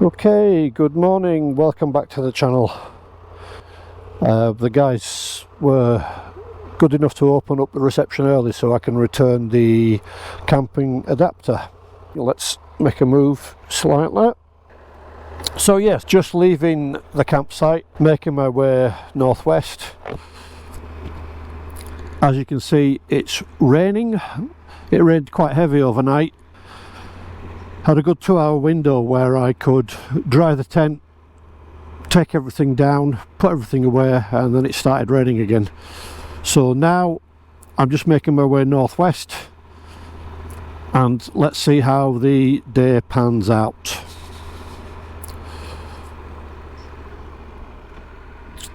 Okay, good morning, welcome back to the channel. The guys were good enough to open up the reception early so I can return the camping adapter. Let's make a move slightly. So yes, just leaving the campsite, making my way northwest. As you can see, it's raining. It rained quite heavy overnight. Had a good 2-hour window where I could dry the tent, take everything down, put everything away, and then it started raining again. So now I'm just making my way northwest, and let's see how the day pans out.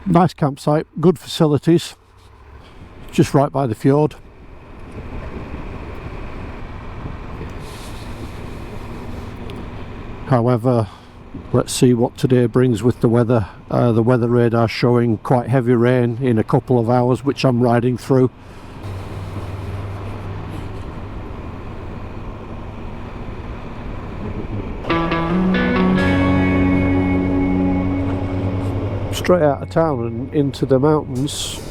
Nice campsite, good facilities, just right by the fjord. However, let's see what today brings with the weather. The weather radar showing quite heavy rain in a couple of hours, which I'm riding through. Straight out of town and into the mountains.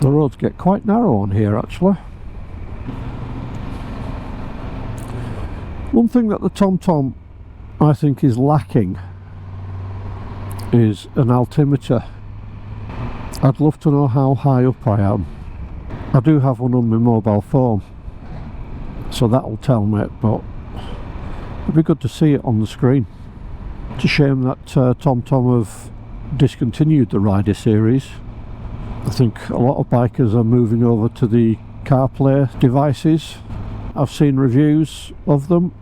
The roads get quite narrow on here actually. One thing that the TomTom I think is lacking is an altimeter. I'd love to know how high up I am. I do have one on my mobile phone, so that'll tell me, but it'd be good to see it on the screen. It's a shame that TomTom have discontinued the Rider series. I think a lot of bikers are moving over to the CarPlay devices. I've seen reviews of them.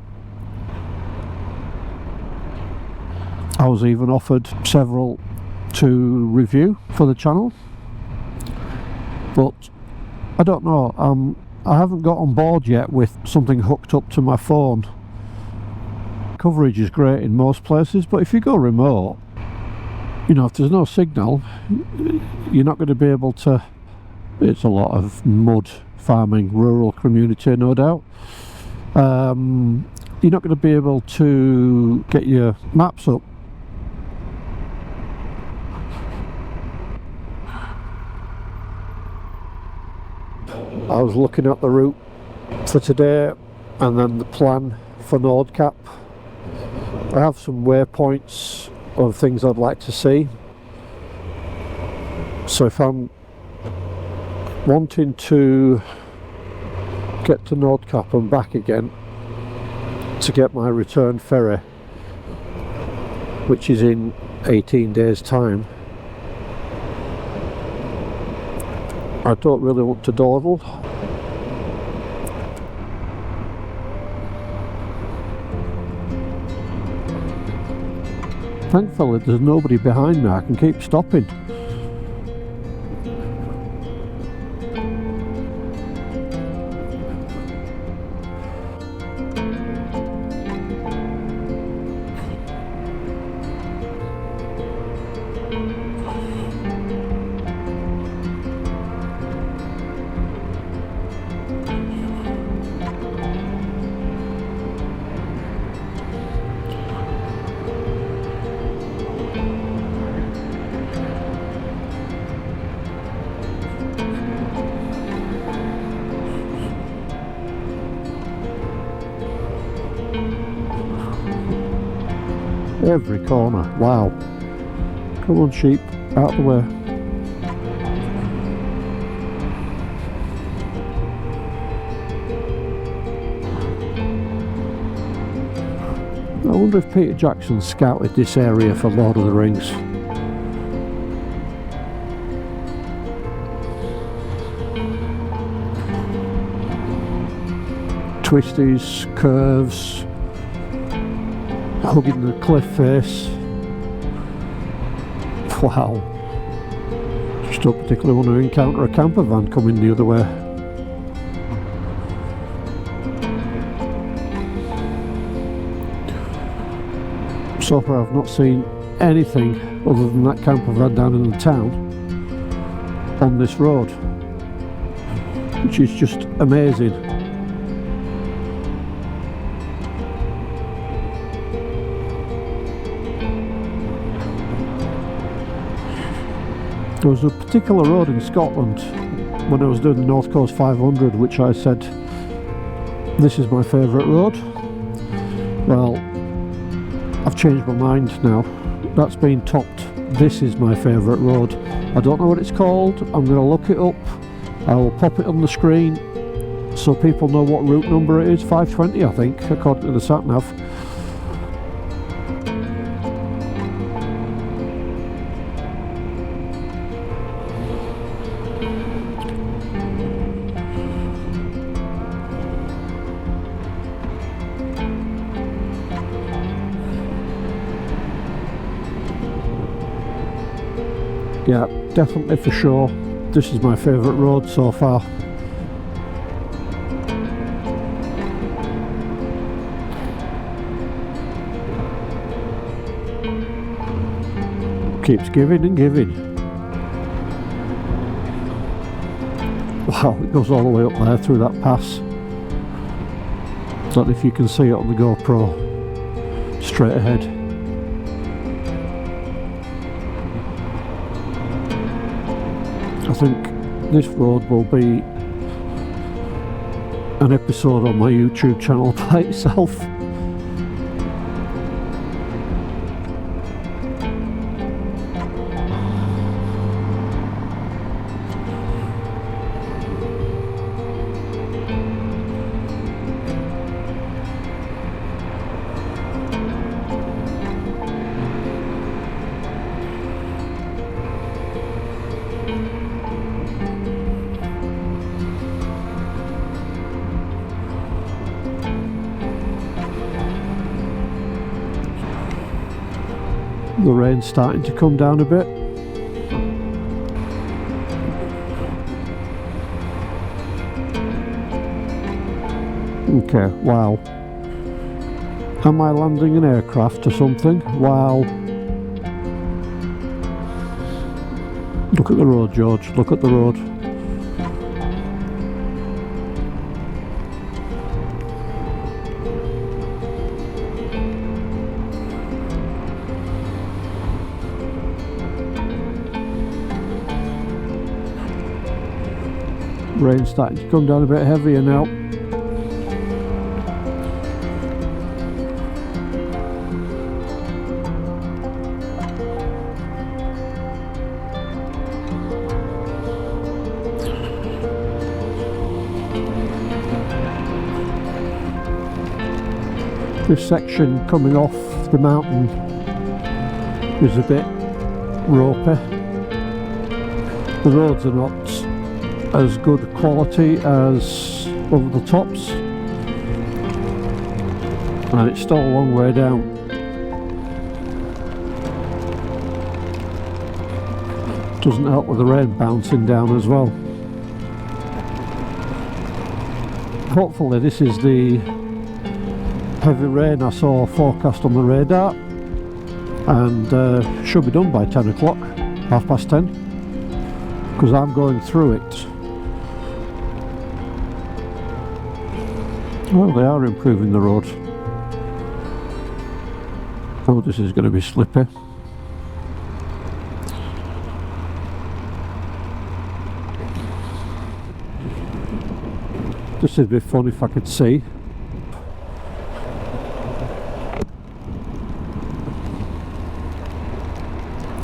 I was even offered several to review for the channel, but I don't know, I haven't got on board yet with something hooked up to my phone. Coverage is great in most places, but if you go remote, you know, if there's no signal, you're not going to be able to. It's a lot of mud farming, rural community, no doubt. You're not going to be able to get your maps up. I was looking at the route for today and then the plan for Nordkapp. I have some waypoints of things I'd like to see. So if I'm wanting to get to Nordkapp and back again to get my return ferry, which is in 18 days time, I don't really want to dawdle. Thankfully there's nobody behind me, I can keep stopping. Every corner. Wow. Come on, sheep, out of the way. I wonder if Peter Jackson scouted this area for Lord of the Rings. Twisties, curves, hugging the cliff face. Wow. Just don't particularly want to encounter a camper van coming the other way. So far I've not seen anything other than that camper van down in the town on this road, which is just amazing. There was a particular road in Scotland when I was doing the North Coast 500 which I said, this is my favourite road. Well, I've changed my mind now. That's been topped. This is my favourite road. I don't know what it's called. I'm going to look it up. I will pop it on the screen so people know what route number it is. 520 I think, according to the sat nav. Yeah, definitely for sure, this is my favourite road so far. Keeps giving and giving. Wow, it goes all the way up there through that pass. Don't know if you can see it on the GoPro. Straight ahead. I think this road will be an episode on my YouTube channel by itself. The rain's starting to come down a bit. Okay, wow. Am I landing an aircraft or something? Wow. Look at the road, George, look at the road. Rain's starting to come down a bit heavier now. This section coming off the mountain is a bit ropey. The roads are not as good quality as over the tops, and it's still a long way down. Doesn't help with the rain bouncing down as well. Hopefully this is the heavy rain I saw forecast on the radar, and should be done by 10 o'clock, 10:30, because I'm going through it. Well, they are improving the road. Oh, this is going to be slippy. This would be fun if I could see.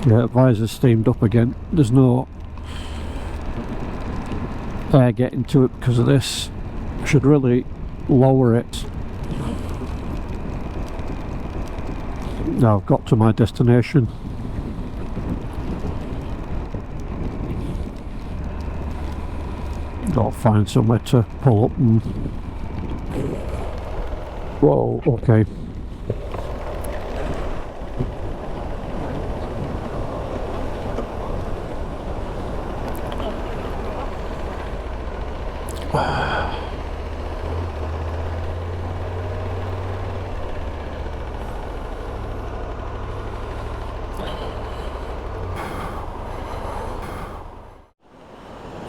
Yeah, visor's steamed up again. There's no air getting to it because of this. Should really lower it. Now I've got to my destination. I'll find somewhere to pull up and... Whoa, okay.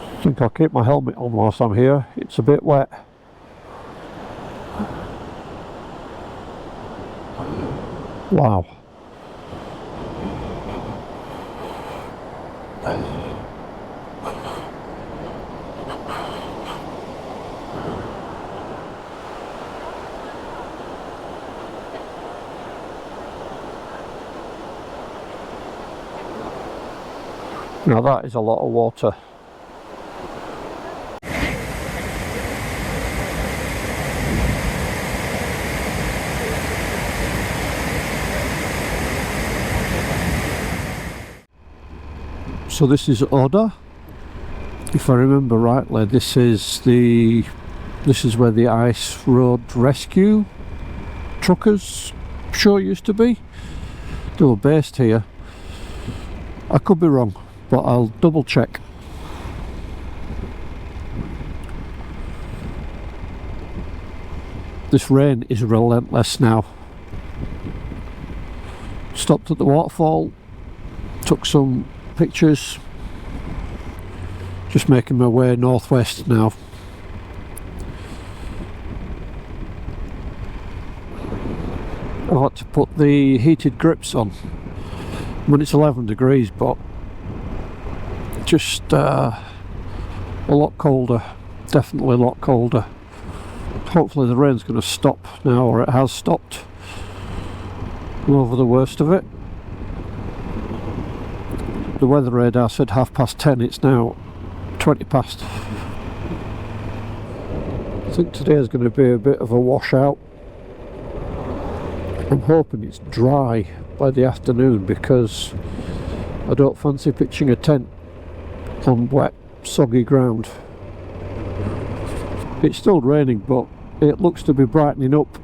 I think I'll keep my helmet on whilst I'm here. It's a bit wet. Wow. Now that is a lot of water. So this is Sauda. If I remember rightly, this is where the ice road rescue truckers show used to be. They were based here. I could be wrong, but I'll double check. This rain is relentless now. Stopped at the waterfall, took some pictures, just making my way northwest now. I've got to put the heated grips on. I mean, it's 11 degrees, but just a lot colder, definitely a lot colder. Hopefully the rain's going to stop now, or it has stopped. I'm over the worst of it. The weather radar said 10:30, it's now 20 past. I think today is going to be a bit of a washout. I'm hoping it's dry by the afternoon, because I don't fancy pitching a tent on wet, soggy ground. It's still raining, but it looks to be brightening up,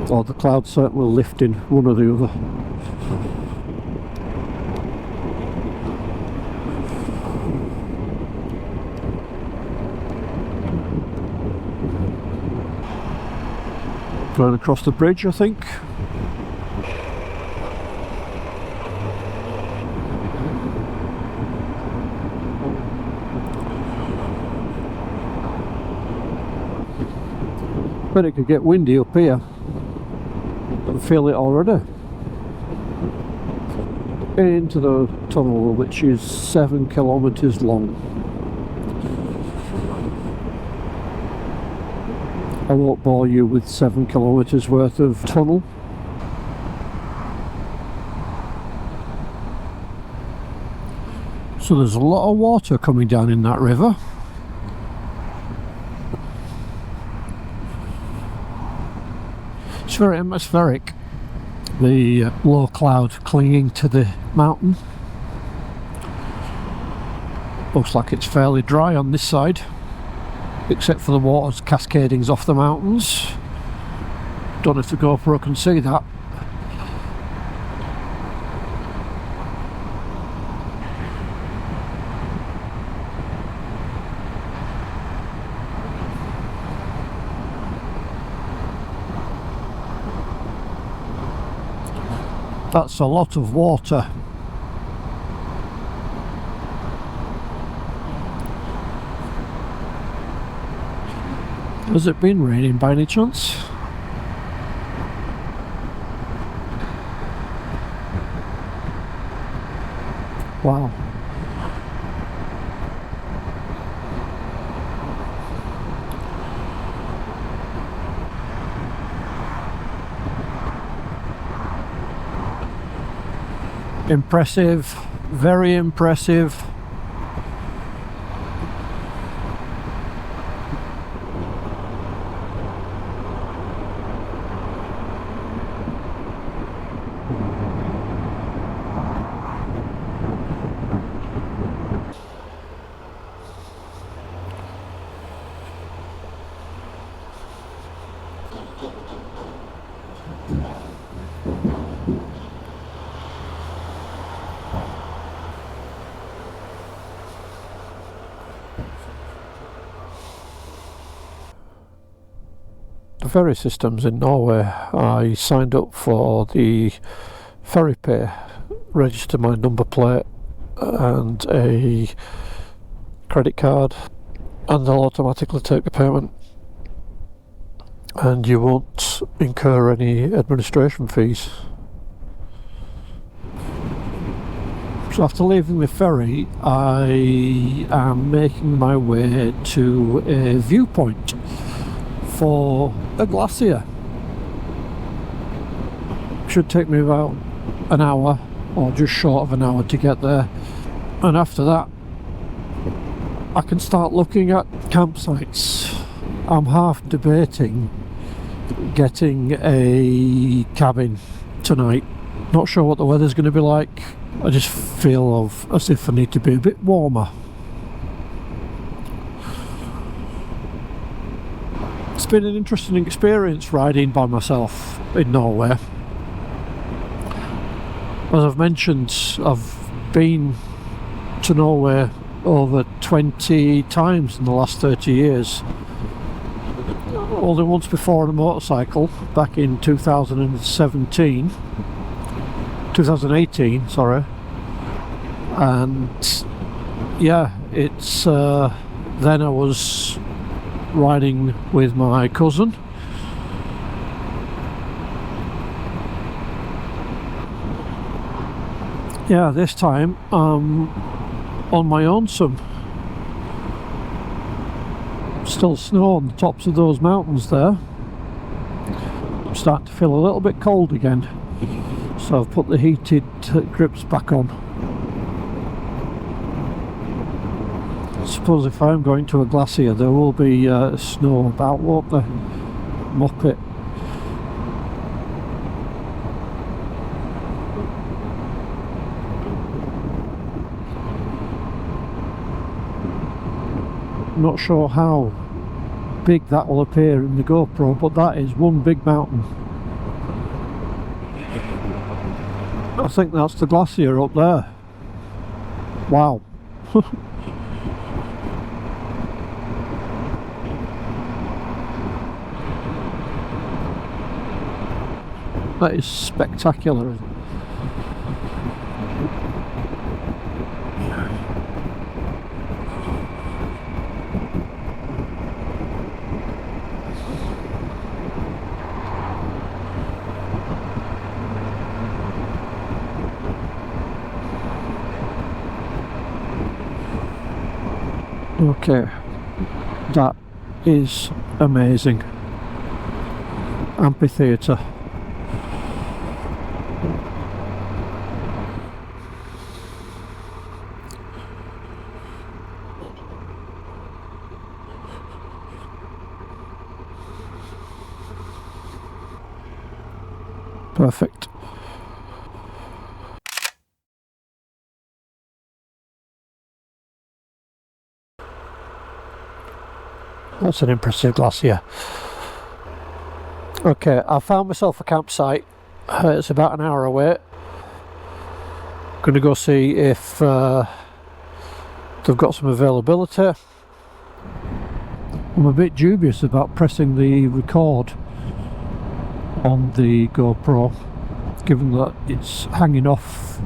or the clouds certainly lifting, one or the other. Going across the bridge, I think. But it could get windy up here. I can feel it already. Into the tunnel, which is 7 kilometres long. I won't bore you with 7 kilometres worth of tunnel. So there's a lot of water coming down in that river. It's very atmospheric. The low cloud clinging to the mountain. Looks like it's fairly dry on this side, except for the water's cascading off the mountains. Don't know if the GoPro can see that. That's a lot of water. Has it been raining by any chance? Wow. Impressive, very impressive. The ferry systems in Norway, I signed up for the ferry pay, register my number plate and a credit card, and they'll automatically take the payment, and you won't incur any administration fees. So after leaving the ferry, I am making my way to a viewpoint for a glacier. Should take me about an hour or just short of an hour to get there, and after that I can start looking at campsites. I'm half debating getting a cabin tonight. Not sure what the weather's going to be like. I just feel as if I need to be a bit warmer. It's been an interesting experience riding by myself in Norway. As I've mentioned, I've been to Norway over 20 times in the last 30 years. Only once before on a motorcycle, back in 2018, sorry. And yeah, it's then I was riding with my cousin. Yeah, this time I'm on my own some. Still snow on the tops of those mountains there. I'm starting to feel a little bit cold again, so I've put the heated grips back on. I suppose if I'm going to a glacier there will be snow about, won't there? Muppet. Not sure how big that will appear in the GoPro, but that is one big mountain. I think that's the glacier up there. Wow. That is spectacular. Okay, that is amazing. Amphitheatre. Perfect. That's an impressive glacier. Okay, I found myself a campsite. It's about an hour away. Gonna go see if they've got some availability. I'm a bit dubious about pressing the record on the GoPro, given that it's hanging off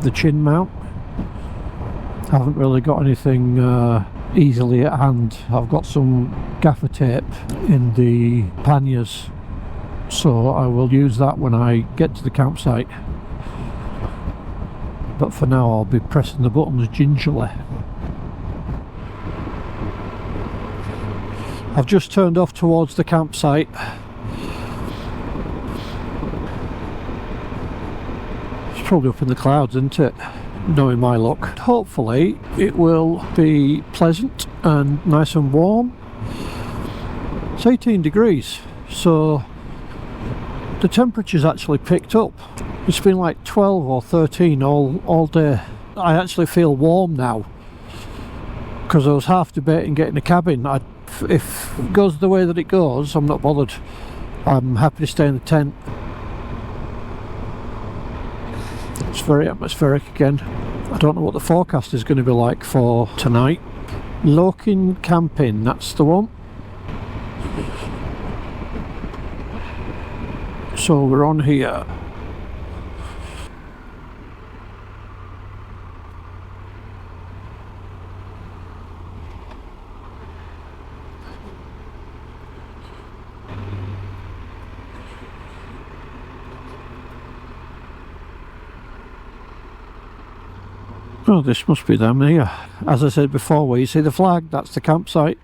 the chin mount. I haven't really got anything easily at hand. I've got some gaffer tape in the panniers, so I will use that when I get to the campsite. But for now I'll be pressing the buttons gingerly. I've just turned off towards the campsite. It's probably up in the clouds, isn't it? Knowing my luck. Hopefully it will be pleasant and nice and warm. It's 18 degrees, so the temperature's actually picked up. It's been like 12 or 13 all day. I actually feel warm now because I was half debating getting a cabin. If it goes the way that it goes, I'm not bothered. I'm happy to stay in the tent. It's very atmospheric again. I don't know what the forecast is going to be like for tonight. Løken Camping, that's the one. So we're on here. Oh, this must be them here. As I said before, where you see the flag, that's the campsite.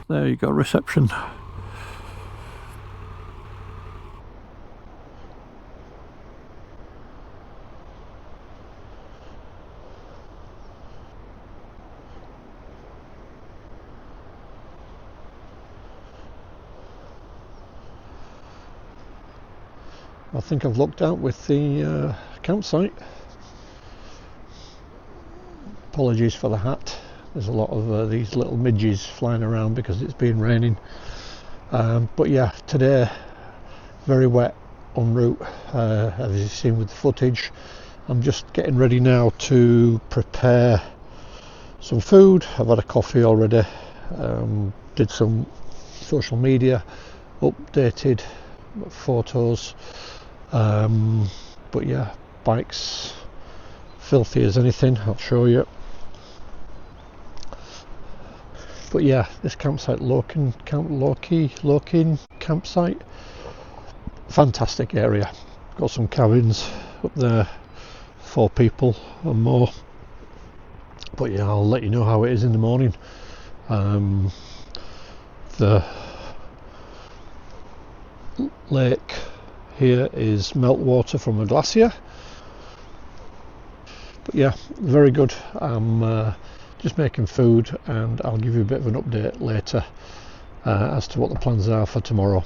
There you go, reception. I think I've looked out with the campsite. Apologies for the hat. There's a lot of these little midges flying around because it's been raining. But yeah, today very wet en route, as you've seen with the footage. I'm just getting ready now to prepare some food. I've had a coffee already, did some social media, updated photos, but yeah, bike's filthy as anything, I'll show you. But yeah, this campsite, Løken campsite, fantastic area. Got some cabins up there, 4 people or more. But yeah, I'll let you know how it is in the morning. The lake here is meltwater from a glacier. But yeah, very good. I'm just making food, and I'll give you a bit of an update later as to what the plans are for tomorrow.